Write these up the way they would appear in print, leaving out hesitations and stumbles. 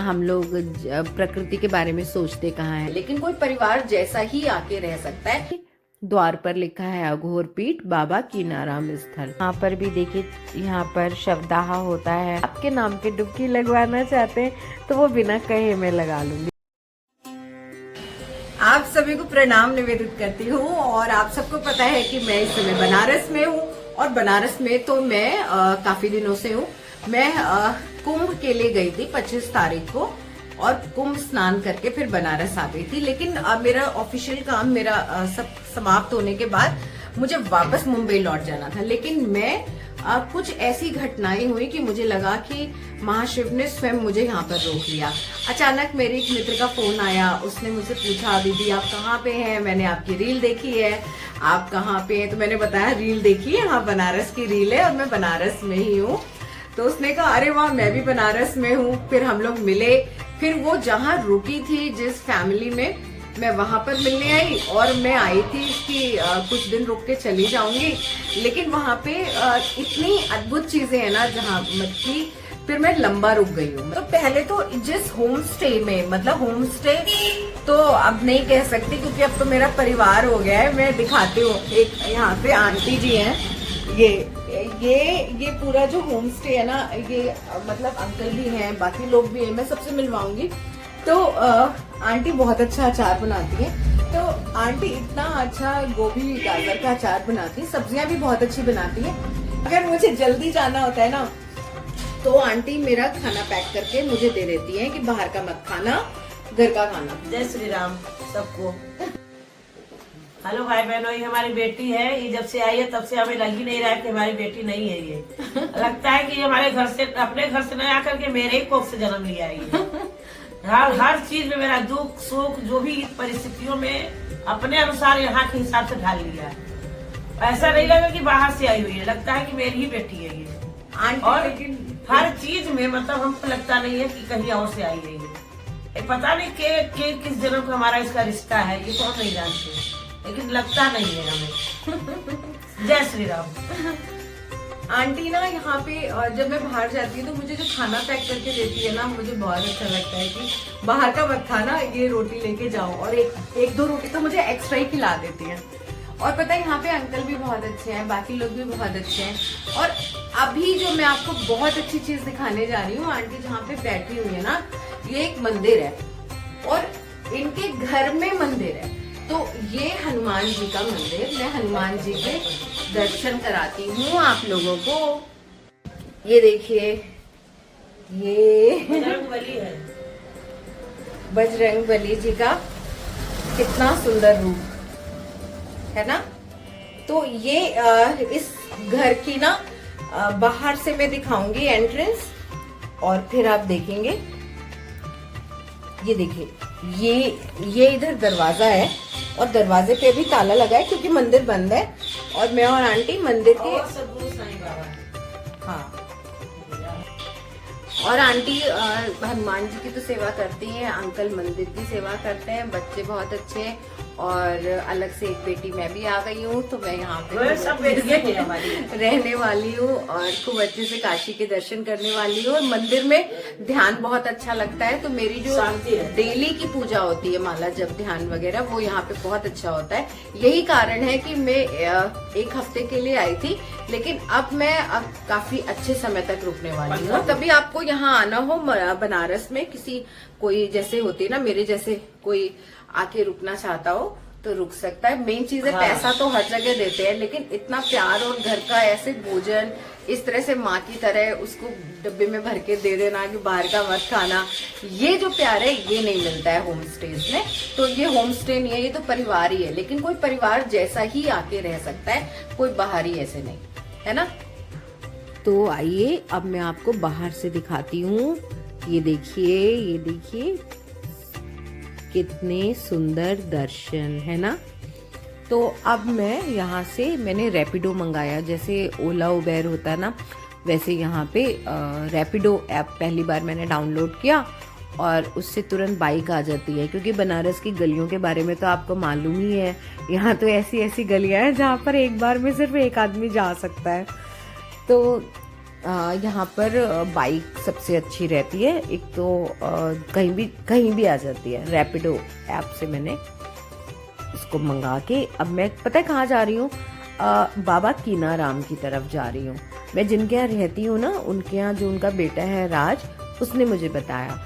हम लोग प्रकृति के बारे में सोचते कहाँ है, लेकिन कोई परिवार जैसा ही आके रह सकता है। द्वार पर लिखा है अघोर पीठ बाबा कीनाराम स्थल। यहाँ पर भी देखिए, यहाँ पर शवदाह होता है। आपके नाम पे डुबकी लगवाना चाहते हैं तो वो बिना कहे मैं लगा लूंगी। आप सभी को प्रणाम निवेदित करती हूँ। और आप सबको पता है कि मैं इस समय बनारस में हूँ, और बनारस में तो मैं काफी दिनों से हूँ। मैं कुंभ के लिए गई थी 25 तारीख को, और कुंभ स्नान करके फिर बनारस आ गई थी। लेकिन मेरा ऑफिशियल काम सब समाप्त होने के बाद मुझे वापस मुंबई लौट जाना था। लेकिन मैं कुछ ऐसी घटनाएं हुई कि मुझे लगा कि महाशिव ने स्वयं मुझे यहाँ पर रोक लिया। अचानक मेरे एक मित्र का फोन आया, उसने मुझसे पूछा दीदी आप कहाँ पे हैं, मैंने आपकी रील देखी है, आप कहाँ पे हैं? तो मैंने बताया रील देखी है, हाँ बनारस की रील है और मैं बनारस में ही हूँ। तो उसने कहा अरे वाह मैं भी बनारस में हूँ। फिर हम लोग मिले, फिर वो जहाँ रुकी थी जिस फैमिली में, मैं वहां पर मिलने आई, और मैं आई थी कि कुछ दिन रुक के चली जाऊंगी। लेकिन वहां पे इतनी अद्भुत चीजें हैं ना जहाँ कि फिर मैं लंबा रुक गई हूँ। तो पहले तो जिस होम स्टे में, मतलब होम स्टे तो अब नहीं कह सकती क्योंकि अब तो मेरा परिवार हो गया है। मैं दिखाती हूँ, एक यहाँ पे आंटी जी हैं, ये पूरा जो होम स्टे है ना, ये मतलब अंकल भी हैं, बाकी लोग भी हैं, मैं सबसे मिलवाऊंगी। तो आंटी बहुत अच्छा अचार बनाती है। तो आंटी इतना अच्छा गोभी गाजर का अचार बनाती है, सब्जियां भी बहुत अच्छी बनाती है। अगर मुझे जल्दी जाना होता है ना, तो आंटी मेरा खाना पैक करके मुझे दे देती है कि बाहर का मत खाना, घर का खाना। जय श्री राम सबको। हेलो भाई बहनों, ये हमारी बेटी है। ये जब से आई है तब से हमें लग ही नहीं रहा है कि हमारी बेटी नहीं है। ये लगता है कि ये हमारे घर से, अपने घर से नहीं आकर के मेरे ही कोख से जन्म लिया है। हर चीज में मेरा दुख सुख जो भी परिस्थितियों में अपने अनुसार यहाँ के हिसाब से ढाल लिया है। ऐसा नहीं लगा कि बाहर से आई हुई है, लगता है कि मेरी ही बेटी है ये आंटी। और लेकिन हर चीज में मतलब हमको लगता नहीं है कि कहीं और से आई है ये। पता नहीं के किस जन्म का हमारा इसका रिश्ता है, ये तो हम नहीं जानते, लेकिन लगता नहीं है हमें। जय श्री राम। आंटी ना यहाँ पे जब मैं बाहर जाती हूँ तो मुझे जो खाना पैक करके देती है ना, मुझे बहुत अच्छा लगता है कि बाहर का मत खाना, ये रोटी लेके जाओ, और एक दो रोटी तो मुझे एक्स्ट्रा ही खिला देती है। और पता है यहाँ पे अंकल भी बहुत अच्छे हैं, बाकी लोग भी बहुत अच्छे हैं। और अभी जो मैं आपको बहुत अच्छी चीज दिखाने जा रही हूँ, आंटी जहाँ पे बैठी हुई है ना, ये एक मंदिर है और इनके घर में मंदिर है। तो ये हनुमान जी का मंदिर, मैं हनुमान जी के दर्शन कराती हूँ आप लोगों को। ये देखिए, ये बजरंगबली है, बजरंगबली जी का कितना सुंदर रूप है ना। तो ये इस घर की ना बाहर से मैं दिखाऊंगी एंट्रेंस, और फिर आप देखेंगे। ये देखिए, ये इधर दरवाजा है, और दरवाजे पे भी ताला लगा है क्योंकि मंदिर बंद है। और मैं और आंटी मंदिर के, सदगुरु साईं बाबा। हाँ, और आंटी हनुमान जी की तो सेवा करती हैं, अंकल मंदिर की सेवा करते हैं, बच्चे बहुत अच्छे हैं, और अलग से एक बेटी मैं भी आ गई हूँ। तो मैं यहाँ पे सब बेटियां हैं हमारी। रहने वाली हूँ और खूब अच्छे से काशी के दर्शन करने वाली हूँ। और मंदिर में ध्यान बहुत अच्छा लगता है। तो मेरी जो डेली की पूजा होती है, माला जब ध्यान वगैरह, वो यहाँ पे बहुत अच्छा होता है। यही कारण है कि मैं एक हफ्ते के लिए आई थी, लेकिन अब मैं काफी अच्छे समय तक रुकने वाली हूँ। तभी आपको यहाँ आना हो बनारस में, किसी कोई जैसे होती है ना, मेरे जैसे कोई आके रुकना चाहता हो तो रुक सकता है। मेन चीज है, हाँ। पैसा तो हर जगह देते हैं, लेकिन इतना प्यार और घर का ऐसे भोजन, इस तरह से माँ की तरह उसको डब्बे में भर के दे देना कि बाहर का मत खाना, ये जो प्यार है ये नहीं मिलता है होम स्टेज में। तो ये होम स्टे नहीं है, ये तो परिवार ही है, लेकिन कोई परिवार जैसा ही आके रह सकता है, कोई बाहरी ऐसे नहीं है ना। तो आइए अब मैं आपको बाहर से दिखाती हूँ। ये देखिए कितने सुंदर दर्शन है ना। तो अब मैं यहाँ से, मैंने रैपिडो मंगाया, जैसे ओला उबेर होता है ना, वैसे यहाँ पे रैपिडो ऐप पहली बार मैंने डाउनलोड किया, और उससे तुरंत बाइक आ जाती है। क्योंकि बनारस की गलियों के बारे में तो आपको मालूम ही है, यहाँ तो ऐसी ऐसी गलियाँ हैं जहाँ पर एक बार में सिर्फ एक आदमी जा सकता है। तो यहाँ पर बाइक सबसे अच्छी रहती है। एक तो कहीं भी आ जाती है। रैपिडो ऐप से मैंने इसको मंगा के अब मैं पता है कहाँ जा रही हूँ, बाबा कीनाराम की तरफ जा रही हूँ। मैं जिनके यहाँ रहती हूँ ना, उनके यहाँ जो उनका बेटा है राज, उसने मुझे बताया।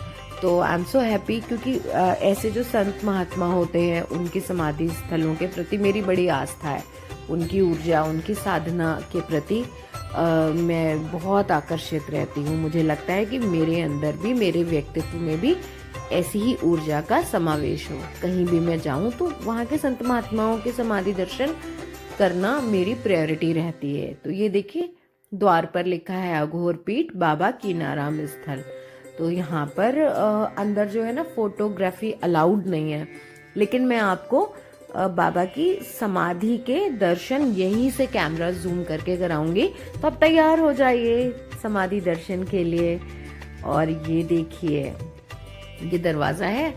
तो आई एम सो हैप्पी, क्योंकि ऐसे जो संत महात्मा होते हैं उनके समाधि स्थलों के प्रति मेरी बड़ी आस्था है। उनकी ऊर्जा, उनकी साधना के प्रति मैं बहुत आकर्षित रहती हूँ। मुझे लगता है कि मेरे अंदर भी, मेरे व्यक्तित्व में भी ऐसी ही ऊर्जा का समावेश हो। कहीं भी मैं जाऊं तो वहाँ के संत महात्माओं के समाधि दर्शन करना मेरी प्रायोरिटी रहती है। तो ये देखिए, द्वार पर लिखा है अघोर पीठ बाबा कीनाराम स्थल। तो यहाँ पर अंदर जो है ना, फोटोग्राफी अलाउड नहीं है, लेकिन मैं आपको बाबा की समाधि के दर्शन यहीं से कैमरा जूम करके कराऊंगी। तो अब तैयार हो जाइए समाधि दर्शन के लिए। और ये देखिए, ये दरवाजा है,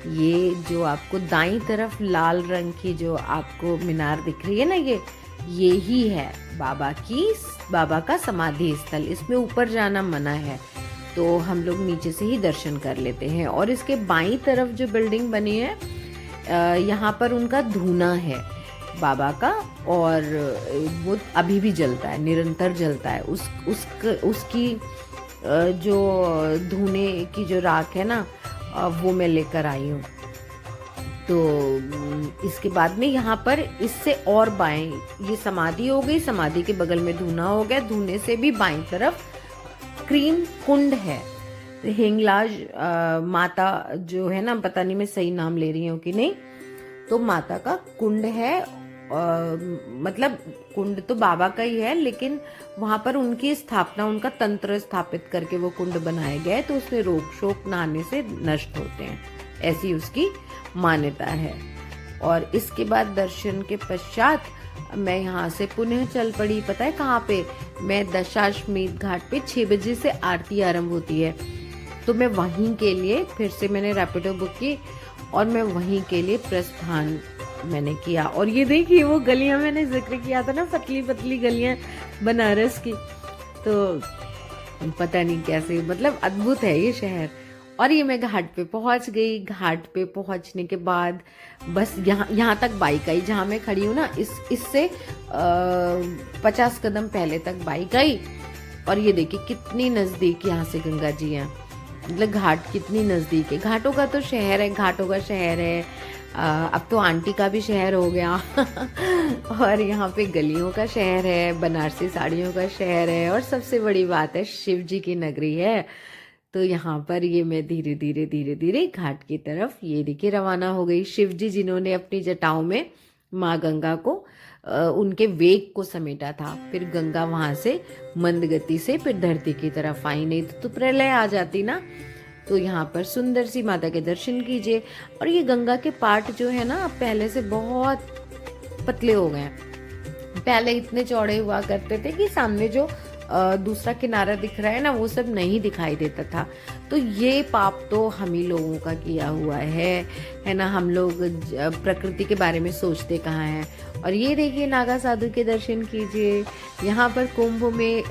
ये जो आपको दाईं तरफ लाल रंग की जो आपको मीनार दिख रही है ना, ये ही है बाबा का समाधि स्थल। इसमें ऊपर जाना मना है, तो हम लोग नीचे से ही दर्शन कर लेते हैं। और इसके बाईं तरफ जो बिल्डिंग बनी है, यहाँ पर उनका धूना है बाबा का, और वो अभी भी जलता है, निरंतर जलता है। उसकी जो धूने की जो राख है ना, वो मैं लेकर आई हूँ। तो इसके बाद में यहाँ पर इससे और बाएं, ये समाधि हो गई, समाधि के बगल में धूना हो गया, धूने से भी बाईं तरफ क्रीम कुंड है। हिंगलाज माता जो है ना, पता नहीं मैं सही नाम ले रही हूँ कि नहीं, तो माता का कुंड है। मतलब कुंड तो बाबा का ही है, लेकिन वहां पर उनकी स्थापना, उनका तंत्र स्थापित करके वो कुंड बनाए गए, तो उसमें रोग शोक नहाने से नष्ट होते हैं, ऐसी उसकी मान्यता है। और इसके बाद दर्शन के पश्चात मैं यहाँ से पुनः चल पड़ी। पता है कहाँ पे? मैं दशाश्वमेध घाट पे 6 बजे से आरती आरंभ होती है, तो मैं वहीं के लिए फिर से मैंने रैपिडो बुक की और मैं वहीं के लिए प्रस्थान मैंने किया। और ये देखिए, वो गलियां मैंने जिक्र किया था ना, पतली पतली गलियां बनारस की, तो पता नहीं कैसे, मतलब अद्भुत है ये शहर। और ये मैं घाट पे पहुंच गई। घाट पे पहुंचने के बाद बस यहाँ तक बाइक आई, जहाँ मैं खड़ी हूँ ना, इससे 50 कदम पहले तक बाइक आई। और ये देखिए कितनी नजदीक यहाँ से गंगा जी हैं, मतलब घाट कितनी नजदीक है। घाटों का तो शहर है, घाटों का शहर है। अब तो आंटी का भी शहर हो गया और यहाँ पे गलियों का शहर है, बनारसी साड़ियों का शहर है, और सबसे बड़ी बात है शिव जी की नगरी है। तो यहाँ पर ये मैं धीरे धीरे घाट की तरफ ये देखिए रवाना हो गई। शिव जी जिन्होंने अपनी जटाओं में माँ गंगा को उनके वेग को समेटा था, फिर गंगा वहां से मंद गति से फिर धरती की तरफ आई, नहीं तो प्रलय आ जाती ना। तो यहाँ पर सुंदर सी माता के दर्शन कीजिए। और ये गंगा के पाट जो है ना, पहले से बहुत पतले हो गए हैं। पहले इतने चौड़े हुआ करते थे कि सामने जो दूसरा किनारा दिख रहा है ना, वो सब नहीं दिखाई देता था। तो ये पाप तो हम ही लोगों का किया हुआ है ना। हम लोग प्रकृति के बारे में सोचते कहाँ हैं। और ये देखिए, नागा साधु के दर्शन कीजिए। यहाँ पर कुंभ में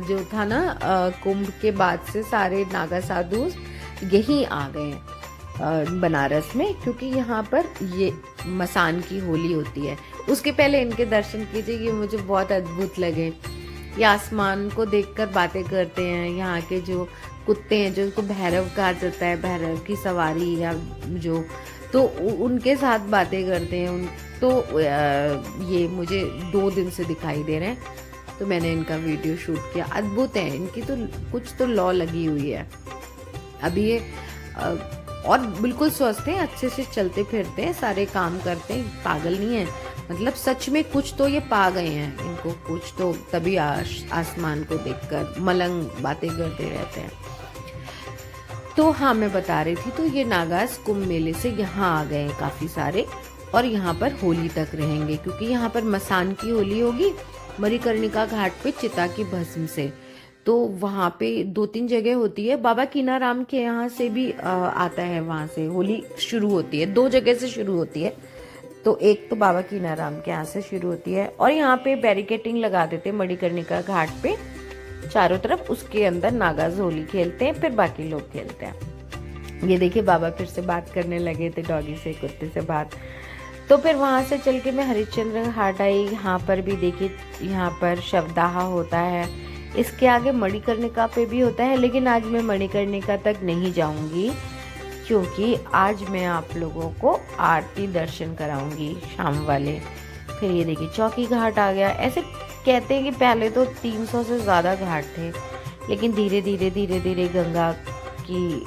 जो था ना, कुंभ के बाद से सारे नागा साधु यही आ गए बनारस में, क्योंकि यहाँ पर ये मसान की होली होती है। उसके पहले इनके दर्शन कीजिए, ये मुझे बहुत अद्भुत लगे। ये आसमान को देखकर बातें करते हैं। यहाँ के जो कुत्ते हैं, जो उनको भैरव कहा जाता है, भैरव की सवारी या जो, तो उनके साथ बातें करते हैं। तो ये मुझे 2 दिन से दिखाई दे रहे हैं, तो मैंने इनका वीडियो शूट किया। अद्भुत है, इनकी तो कुछ तो लॉ लगी हुई है अभी ये। और बिल्कुल स्वस्थ हैं, अच्छे से चलते फिरते हैं, सारे काम करते हैं, पागल नहीं है। मतलब सच में कुछ तो ये पा गए हैं, इनको कुछ तो, तभी आसमान को देखकर मलंग बातें करते रहते हैं। तो हाँ, मैं बता रही थी, तो ये नागास कुंभ मेले से यहाँ आ गए काफी सारे, और यहाँ पर होली तक रहेंगे, क्योंकि यहाँ पर मसान की होली होगी मणिकर्णिका घाट पे चिता की भस्म से। तो वहाँ पे 2-3 जगह होती है। बाबा कीनाराम के यहाँ से भी आता है, वहाँ से होली शुरू होती है। 2 जगह से शुरू होती है, तो एक तो बाबा कीनाराम के यहाँ से शुरू होती है। और यहाँ पे बैरिकेटिंग लगा देते मणिकर्णिका घाट पे, चारों तरफ, उसके अंदर नागाज होली खेलते हैं, फिर बाकी लोग खेलते हैं। ये देखिए बाबा फिर से बात करने लगे थे डॉगी से, कुत्ते से बात। तो फिर वहाँ से चल के मैं हरिश्चंद्र घाट आई। यहाँ पर भी देखिए, यहाँ पर शवदाह होता है, इसके आगे मणिकर्णिका पे भी होता है, लेकिन आज मैं मणिकर्णिका तक नहीं जाऊंगी क्योंकि आज मैं आप लोगों को आरती दर्शन कराऊंगी शाम वाले। फिर ये देखिए चौकी घाट आ गया। ऐसे कहते हैं कि पहले तो 300 से ज़्यादा घाट थे, लेकिन धीरे धीरे गंगा की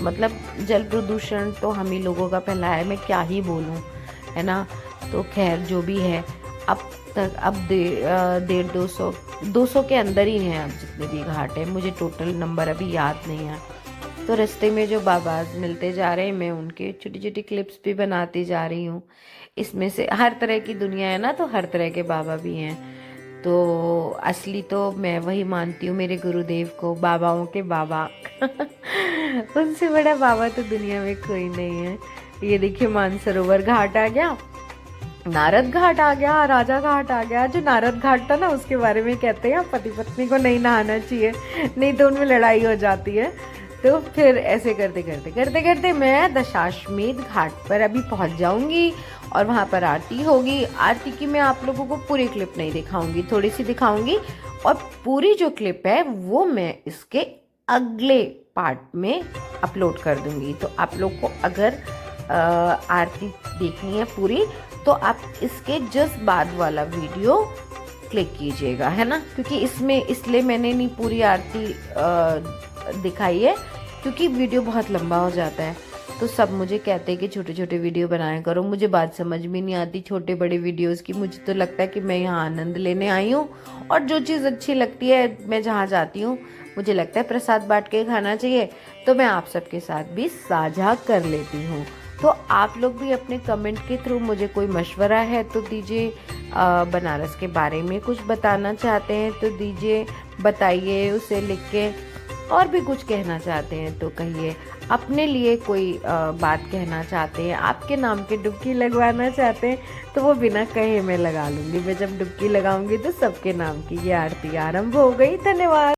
मतलब जल प्रदूषण तो हम ही लोगों का फैलाया है, मैं क्या ही बोलूं, है ना। तो खैर जो भी है, अब 200 के अंदर ही हैं अब जितने भी घाट हैं, मुझे टोटल नंबर अभी याद नहीं है। तो रास्ते में जो बाबाज मिलते जा रहे हैं, मैं उनके छोटी छोटी क्लिप्स भी बनाती जा रही हूँ। इसमें से हर तरह की दुनिया है ना, तो हर तरह के बाबा भी हैं। तो असली तो मैं वही मानती हूँ मेरे गुरुदेव को, बाबाओं के बाबा उनसे बड़ा बाबा तो दुनिया में कोई नहीं है। ये देखिए मानसरोवर घाट आ गया, नारद घाट आ गया, राजा घाट आ गया। जो नारद घाट था ना, उसके बारे में कहते हैं पति पत्नी को नहीं नहाना चाहिए, नहीं तो उनमें लड़ाई हो जाती है। तो फिर ऐसे करते मैं दशाश्वमेध घाट पर अभी पहुंच जाऊंगी और वहां पर आरती होगी। आरती की मैं आप लोगों को पूरी क्लिप नहीं दिखाऊंगी, थोड़ी सी दिखाऊंगी, और पूरी जो क्लिप है वो मैं इसके अगले पार्ट में अपलोड कर दूंगी। तो आप लोग को अगर आरती देखनी है पूरी, तो आप इसके जस्ट बाद वाला वीडियो क्लिक कीजिएगा, है ना, क्योंकि इसमें इसलिए मैंने नहीं पूरी आरती दिखाई है क्योंकि वीडियो बहुत लंबा हो जाता है। तो सब मुझे कहते हैं कि छोटे छोटे वीडियो बनाया करो, मुझे बात समझ में नहीं आती छोटे बड़े वीडियोस की। मुझे तो लगता है कि मैं यहाँ आनंद लेने आई हूँ, और जो चीज़ अच्छी लगती है, मैं जहाँ जाती हूँ मुझे लगता है प्रसाद बांट के खाना चाहिए, तो मैं आप सबके साथ भी साझा कर लेती हूँ। तो आप लोग भी अपने कमेंट के थ्रू मुझे कोई मशवरा है तो दीजिए, बनारस के बारे में कुछ बताना चाहते हैं तो दीजिए, बताइए उसे लिख के, और भी कुछ कहना चाहते हैं तो कहिए, अपने लिए कोई बात कहना चाहते हैं, आपके नाम की डुबकी लगवाना चाहते हैं तो वो बिना कहे मैं लगा लूँगी। मैं जब डुबकी लगाऊंगी तो सबके नाम की ये आरती आरंभ हो गई। धन्यवाद।